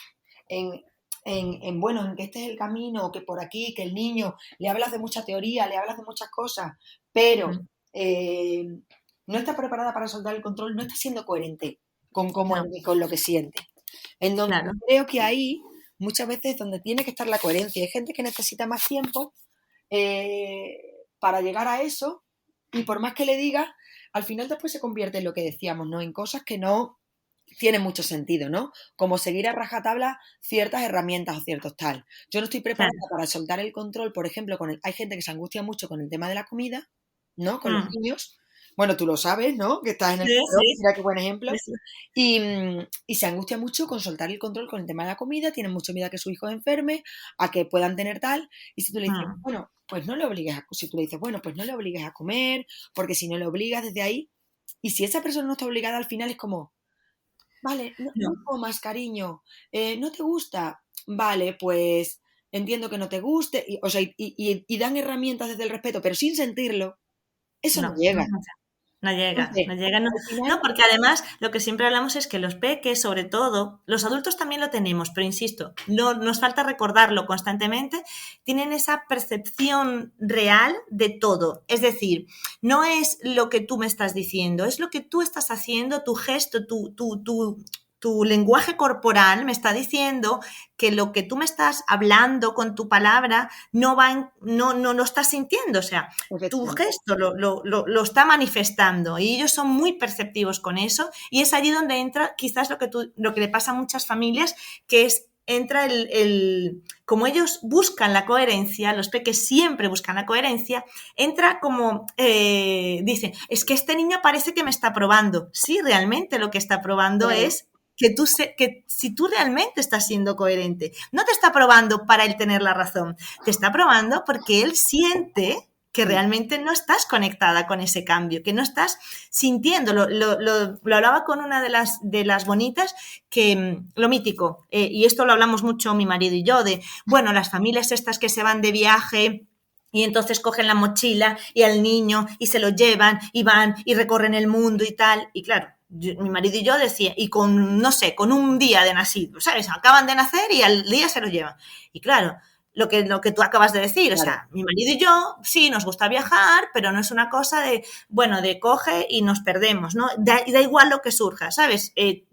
bueno, en que este es el camino, que por aquí, que el niño, le hablas de mucha teoría, le hablas de muchas cosas, pero no está preparada para soltar el control, no está siendo coherente con cómo No, es y con lo que siente. Entonces, claro. creo que ahí muchas veces es donde tiene que estar la coherencia. Hay gente que necesita más tiempo para llegar a eso, y por más que le diga, al final después se convierte en lo que decíamos, ¿no? En cosas que no tienen mucho sentido, ¿no? Como seguir a rajatabla ciertas herramientas o ciertos tal. Yo no estoy preparada Claro. para soltar el control, por ejemplo, hay gente que se angustia mucho con el tema de la comida, ¿no? Con los Mm. niños. Bueno, tú lo sabes, ¿no? Que estás en el Sí, salón, sí. mira qué buen ejemplo. Sí, sí. Y se angustia mucho con soltar el control con el tema de la comida, tienen mucho miedo a que su hijo enferme, a que puedan tener tal, y si tú le dices, Mm. bueno, pues no le obligues si tú le dices, bueno, pues no le obligues a comer, porque si no le obligas desde ahí, y si esa persona no está obligada, al final es como, vale, no, No, no comas, cariño, ¿no te gusta? Vale, pues entiendo que no te guste, o sea, y dan herramientas desde el respeto, pero sin sentirlo, eso no no, llega. no llega, Entonces, no llega, no. al No, final, porque además lo que siempre hablamos es que los peques, sobre todo, los adultos también lo tenemos, pero insisto, no nos falta recordarlo constantemente, tienen esa percepción real de todo. Es decir, no es lo que tú me estás diciendo, es lo que tú estás haciendo, tu gesto, tu lenguaje corporal me está diciendo que lo que tú me estás hablando con tu palabra no no lo estás sintiendo, o sea, tu efectivamente, gesto lo está manifestando y ellos son muy perceptivos con eso y es allí donde entra quizás lo que le pasa a muchas familias, que es entra como ellos buscan la coherencia, los peques siempre buscan la coherencia, entra como, dicen, es que este niño parece que me está probando. Sí, realmente lo que está probando claro, es que si tú realmente estás siendo coherente, no te está probando para él tener la razón, te está probando porque él siente que realmente no estás conectada con ese cambio, que no estás sintiendo. Lo hablaba con una de las bonitas, que lo mítico, y esto lo hablamos mucho mi marido y yo, de, bueno, las familias estas que se van de viaje y entonces cogen la mochila y al niño y se lo llevan y van y recorren el mundo y tal, y claro, mi marido y yo decía, y con, no sé, con un día de nacido, ¿sabes? Acaban de nacer y al día se lo llevan. Y claro, lo que tú acabas de decir, o claro. sea, mi marido y yo, sí, nos gusta viajar, pero no es una cosa de, bueno, de coge y nos perdemos, ¿no? Da igual lo que surja, ¿sabes?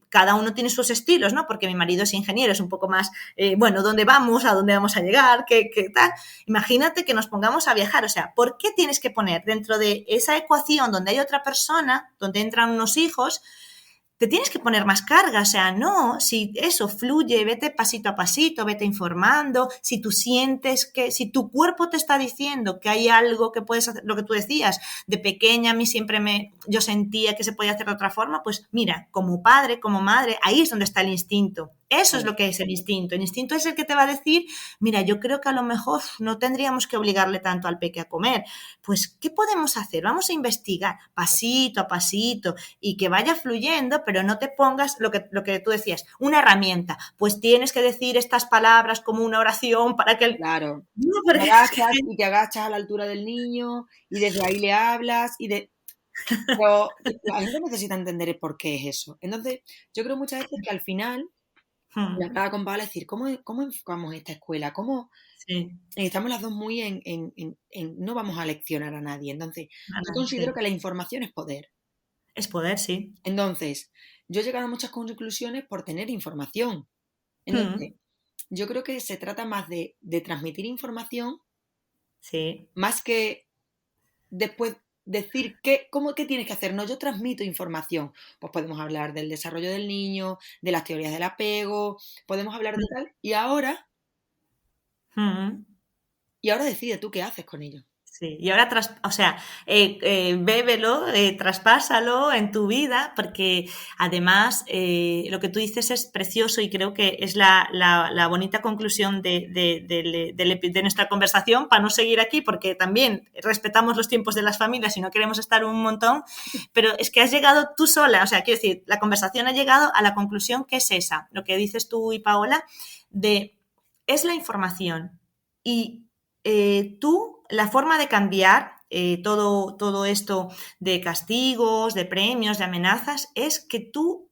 Cada uno tiene sus estilos, ¿no? Porque mi marido es ingeniero, es un poco más, bueno, ¿dónde vamos? ¿A dónde vamos a llegar? ¿Qué tal? Imagínate que nos pongamos a viajar, o sea, ¿por qué tienes que poner dentro de esa ecuación donde hay otra persona, donde entran unos hijos, te tienes que poner más carga? O sea, no, si eso fluye, vete pasito a pasito, vete informando, si tú sientes si tu cuerpo te está diciendo que hay algo que puedes hacer, lo que tú decías, de pequeña a mí yo sentía que se podía hacer de otra forma, pues mira, como padre, como madre, ahí es donde está el instinto. Eso es lo que es el instinto. El instinto es el que te va a decir, mira, yo creo que a lo mejor no tendríamos que obligarle tanto al peque a comer. Pues, ¿qué podemos hacer? Vamos a investigar pasito a pasito y que vaya fluyendo, pero no te pongas lo que tú decías, una herramienta. Pues tienes que decir estas palabras como una oración para que Claro. No, Te porque agachas y te agachas a la altura del niño y desde ahí le hablas Pero la gente necesita entender el por qué es eso. Entonces, yo creo muchas veces que al final, me hablaba con Paula, decir, ¿cómo enfocamos esta escuela? ¿Cómo Sí, estamos las dos muy no vamos a leccionar a nadie? Entonces, yo considero sí. que la información es poder. Es poder, sí. Entonces, yo he llegado a muchas conclusiones por tener información. Entonces, yo creo que se trata más de transmitir información, Sí, más que después decir qué tienes que hacer. No, yo transmito información. Pues podemos hablar del desarrollo del niño, de las teorías del apego, podemos hablar de tal. Mm. Y ahora decide tú qué haces con ello. Sí, y ahora, bébelo, traspásalo en tu vida, porque además lo que tú dices es precioso y creo que es la bonita conclusión de nuestra conversación, para no seguir aquí, porque también respetamos los tiempos de las familias y no queremos estar un montón, pero es que has llegado tú sola, o sea, quiero decir, la conversación ha llegado a la conclusión que es esa, lo que dices tú y Paola, es la información y la forma de cambiar todo esto de castigos, de premios, de amenazas, es que tú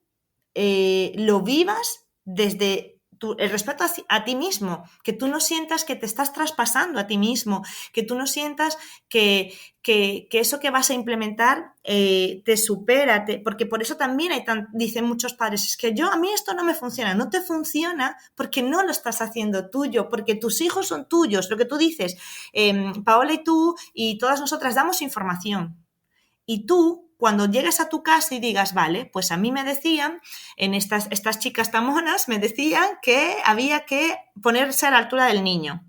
lo vivas desde el respeto a ti mismo, que tú no sientas que te estás traspasando a ti mismo, que tú no sientas que eso que vas a implementar te supera, porque por eso también dicen muchos padres, es que a mí esto no me funciona, no te funciona porque no lo estás haciendo tuyo, porque tus hijos son tuyos, lo que tú dices, Paola y tú y todas nosotras damos información. Y tú, cuando llegues a tu casa y digas, vale, pues a mí me decían, estas chicas tan monas, me decían que había que ponerse a la altura del niño.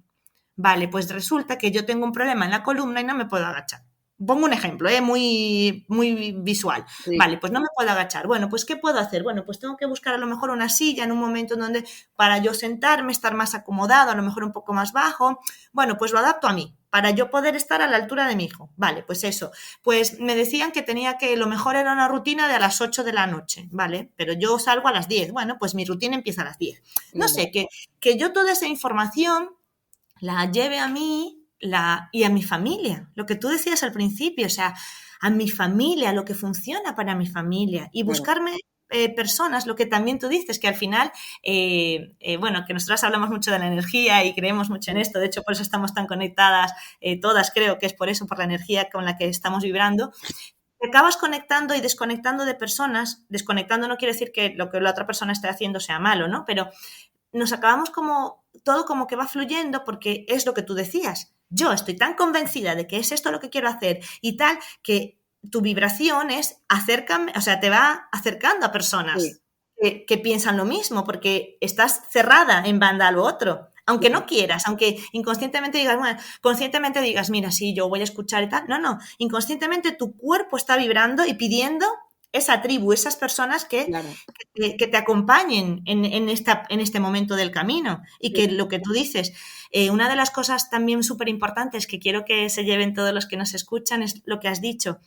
Vale, pues resulta que yo tengo un problema en la columna y no me puedo agachar. Pongo un ejemplo, muy, muy visual. Sí. Vale, pues no me puedo agachar. Bueno, pues ¿qué puedo hacer? Bueno, pues tengo que buscar a lo mejor una silla en un momento en donde para yo sentarme, estar más acomodado, a lo mejor un poco más bajo. Bueno, pues lo adapto a mí, para yo poder estar a la altura de mi hijo. Vale, pues eso. Pues me decían que lo mejor era una rutina de a las 8 de la noche, ¿vale? Pero yo salgo a las 10. Bueno, pues mi rutina empieza a las 10. No sé, que yo toda esa información la lleve a mí y a mi familia, lo que tú decías al principio, o sea, a mi familia, lo que funciona para mi familia y buscarme personas, lo que también tú dices, que al final, bueno, que nosotras hablamos mucho de la energía y creemos mucho en esto, de hecho por eso estamos tan conectadas, todas creo que es por eso, por la energía con la que estamos vibrando. Te acabas conectando y desconectando de personas, desconectando no quiere decir que lo que la otra persona esté haciendo sea malo, ¿no? Pero nos acabamos todo como que va fluyendo porque es lo que tú decías. Yo estoy tan convencida de que es esto lo que quiero hacer y tal, que tu vibración te va acercando a personas que piensan lo mismo porque estás cerrada en banda a lo otro. Aunque no quieras, aunque inconscientemente digas, mira, sí, yo voy a escuchar y tal. No, inconscientemente tu cuerpo está vibrando y pidiendo esa tribu, esas personas que te acompañen en este momento del camino. Y que lo que tú dices, una de las cosas también súper importantes que quiero que se lleven todos los que nos escuchan es lo que has dicho,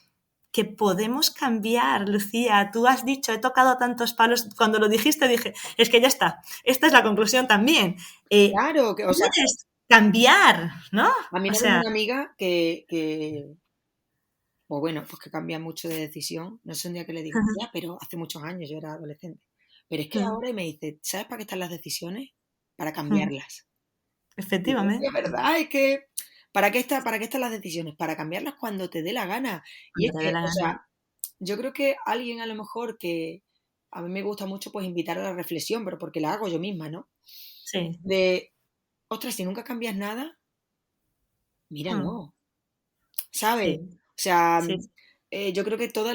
que podemos cambiar, Lucía. Tú has dicho, he tocado tantos palos, cuando lo dijiste dije, es que ya está, esta es la conclusión también. Claro, que, o sea, puedes cambiar, ¿no? A mí tengo una amiga pues bueno, pues que cambia mucho de decisión. No sé un día que le digo, ya, pero hace muchos años, yo era adolescente. Pero es que ahora me dice, ¿sabes para qué están las decisiones? Para cambiarlas. Efectivamente. Es verdad, es que ¿para qué están las decisiones? Para cambiarlas cuando te dé la gana. Y es que, o sea, yo creo que alguien a lo mejor que a mí me gusta mucho pues invitar a la reflexión, pero porque la hago yo misma, ¿no? Sí. Ostras, si nunca cambias nada, mira, no. ¿Sabes? Sí. O sea, Sí. Yo creo que toda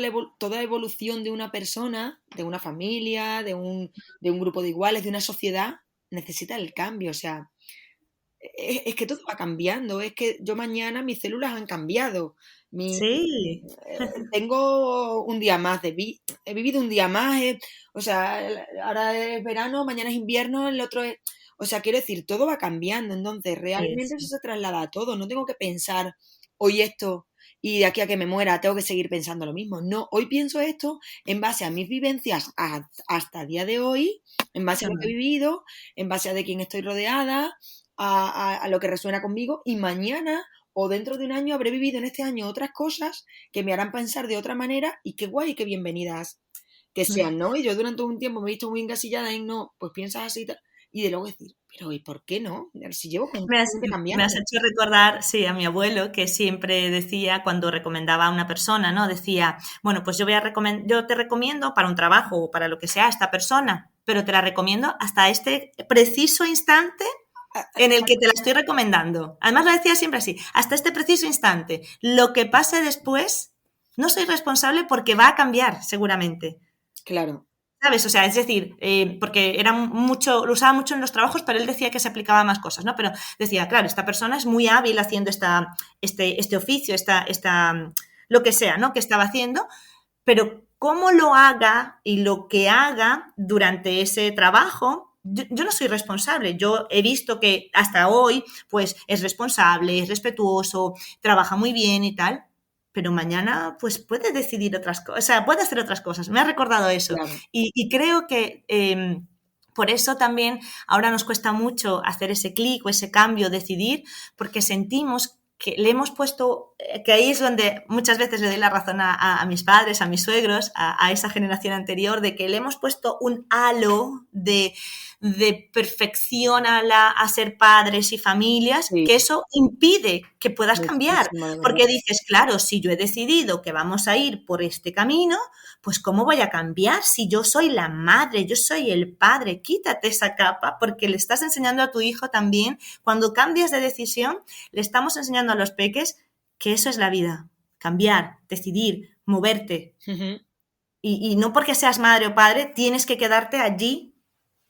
evolución de una persona, de una familia, de un grupo de iguales, de una sociedad, necesita el cambio. O sea, es que todo va cambiando. Es que yo mañana mis células han cambiado. Sí. Tengo un día más he vivido un día más. O sea, ahora es verano, mañana es invierno, el otro es... O sea, quiero decir, todo va cambiando. Entonces, realmente eso se traslada a todo. No tengo que pensar hoy esto y de aquí a que me muera tengo que seguir pensando lo mismo. No, hoy pienso esto en base a mis vivencias hasta el día de hoy, en base a lo que he vivido, en base a de quién estoy rodeada, a lo que resuena conmigo, y mañana o dentro de un año habré vivido en este año otras cosas que me harán pensar de otra manera y qué guay y qué bienvenidas que sean, ¿no? Y yo durante un tiempo me he visto muy encasillada en no, pues piensas así y de luego decir, pero ¿y por qué no? Si llevo constantemente cambiando. Me has hecho recordar, sí, a mi abuelo, que siempre decía, cuando recomendaba a una persona, ¿no? Decía, bueno, pues yo te recomiendo para un trabajo o para lo que sea a esta persona, pero te la recomiendo hasta este preciso instante en el que te la estoy recomendando. Además lo decía siempre así, hasta este preciso instante. Lo que pase después, no soy responsable porque va a cambiar seguramente. Claro. ¿Sabes? O sea, es decir, porque lo usaba mucho en los trabajos, pero él decía que se aplicaba a más cosas, ¿no? Pero decía, claro, esta persona es muy hábil haciendo este oficio, lo que sea, ¿no? Que estaba haciendo, pero cómo lo haga y lo que haga durante ese trabajo, yo no soy responsable. Yo he visto que hasta hoy, pues, es responsable, es respetuoso, trabaja muy bien y tal, pero mañana pues puede decidir otras cosas, o sea, puede hacer otras cosas. Me ha recordado eso. Claro. Y creo que por eso también ahora nos cuesta mucho hacer ese clic o ese cambio, decidir, porque sentimos que le hemos puesto, que ahí es donde muchas veces le doy la razón a mis padres, a mis suegros, a esa generación anterior, de que le hemos puesto un halo de perfección a ser padres y familias, Sí. que eso impide que puedas cambiar. Muchísimo, de verdad. Porque dices, claro, si yo he decidido que vamos a ir por este camino, pues ¿cómo voy a cambiar si yo soy la madre, yo soy el padre? Quítate esa capa, porque le estás enseñando a tu hijo también, cuando cambias de decisión, le estamos enseñando a los peques que eso es la vida, cambiar, decidir, moverte. Uh-huh. Y no porque seas madre o padre tienes que quedarte allí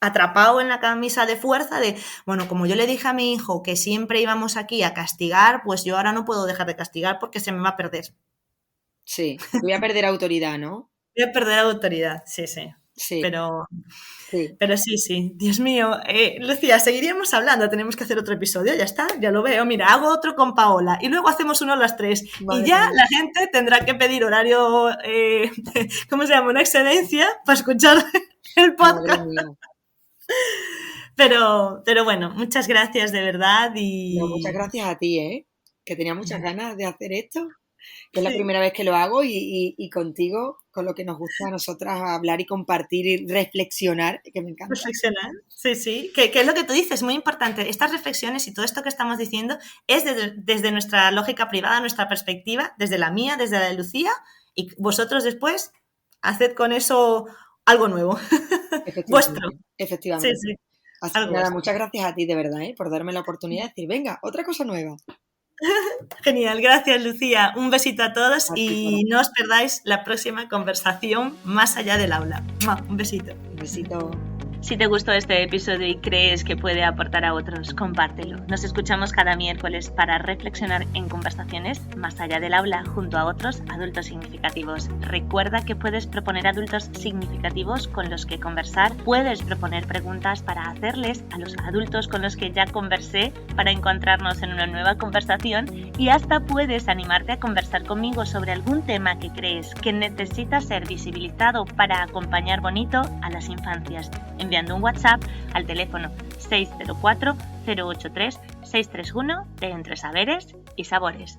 atrapado en la camisa de fuerza de, bueno, como yo le dije a mi hijo que siempre íbamos aquí a castigar, pues yo ahora no puedo dejar de castigar porque se me va a perder. Sí, voy a perder autoridad, ¿no? Voy a perder autoridad, sí. Sí. Pero Sí. sí. Dios mío, Lucía, seguiríamos hablando, tenemos que hacer otro episodio, ya está, ya lo veo. Mira, hago otro con Paola y luego hacemos uno las tres. Madre y ya mía. la gente tendrá que pedir horario, ¿cómo se llama? Una excedencia para escuchar el podcast. Madre mía. Pero bueno, muchas gracias de verdad y... No, muchas gracias a ti, que tenía muchas ganas de hacer esto, que es la Sí. primera vez que lo hago y contigo, con lo que nos gusta a nosotras hablar y compartir y reflexionar, que me encanta. Reflexionar, sí, que es lo que tú dices, muy importante. Estas reflexiones y todo esto que estamos diciendo es desde nuestra lógica privada, nuestra perspectiva, desde la mía, desde la de Lucía, y vosotros después haced con eso algo nuevo. Vuestro. Efectivamente. Sí. Así que Algo nada, vuestro. muchas gracias a ti de verdad, por darme la oportunidad de decir, venga, otra cosa nueva. Genial, gracias Lucía. Un besito a todos A ti, y corazón. no os perdáis la próxima conversación más allá del aula. ¡Mua! Un besito. Un besito. Si te gustó este episodio y crees que puede aportar a otros, compártelo. Nos escuchamos cada miércoles para reflexionar en conversaciones más allá del aula junto a otros adultos significativos. Recuerda que puedes proponer adultos significativos con los que conversar, puedes proponer preguntas para hacerles a los adultos con los que ya conversé para encontrarnos en una nueva conversación y hasta puedes animarte a conversar conmigo sobre algún tema que crees que necesita ser visibilizado para acompañar bonito a las infancias, enviando un WhatsApp al teléfono 604 083 631 de Entre Saberes y Sabores.